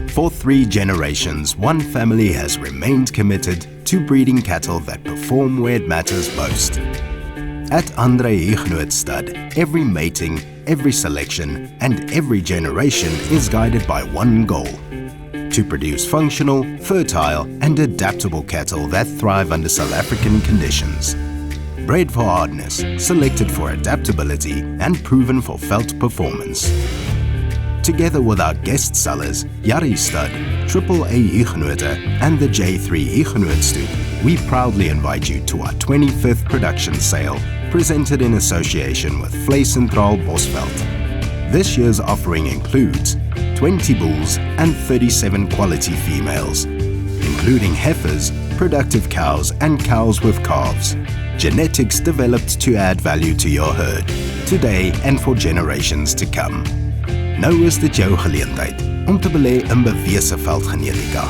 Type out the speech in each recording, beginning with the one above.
For 3 generations, one family has remained committed to breeding cattle that perform where it matters most. At Andre Huguenot Stud, every mating, every selection, and every generation is guided by one goal: to produce functional, fertile, and adaptable cattle that thrive under South African conditions. Bred for hardness, selected for adaptability, and proven for veld performance. Together with our guest sellers, Yari Stud, AAA Huguenote, and the J3 Huguenot Stoet, we proudly invite you to our 25th production sale, presented in association with Vleissentraal Bosveld. This year's offering includes 20 bulls and 37 quality females, including heifers, productive cows, and cows with calves. Genetics developed to add value to your herd, today and for generations to come. Nou is dit jou geleentheid om te belê in bewese veldgenetika.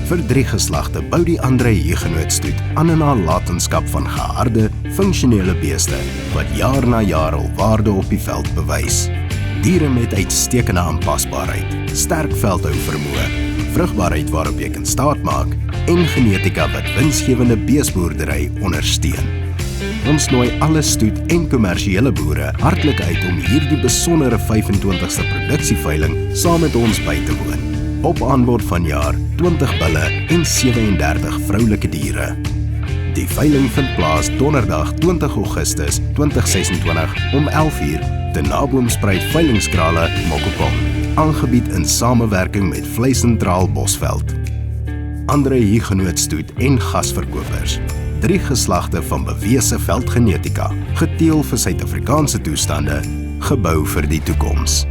Vir 3 geslagte bou die Andre Huguenot Stoet aan 'n nalatenskap van geharde, funksionele beeste wat jaar na jaar hul waarde op die veld bewys. Diere met uitstekende aanpasbaarheid, sterk veldhou vermoë, vrugbaarheid waarop jy kan staat maak en genetika wat winsgewende beesboerdery ondersteun. Ons nooi alle stoet- en kommersiële boere hartlik uit om hierdie besondere 25ste produksieveiling saam met ons by te woon. Op aanbod vanjaar 20 bulle en 37 vroulike diere. Die veiling vind plaas donderdag 20 Augustus 2026 om 11:00 te Naboomspruit Veilingskrale, Mokopong, aangebied in samewerking met Vleissentraal Bosveld. Andre Huguenot Stoet en gasverkopers. 3 geslagte van bewese veldgenetika, geteel vir Suid-Afrikaanse toestande, gebou vir die toekoms.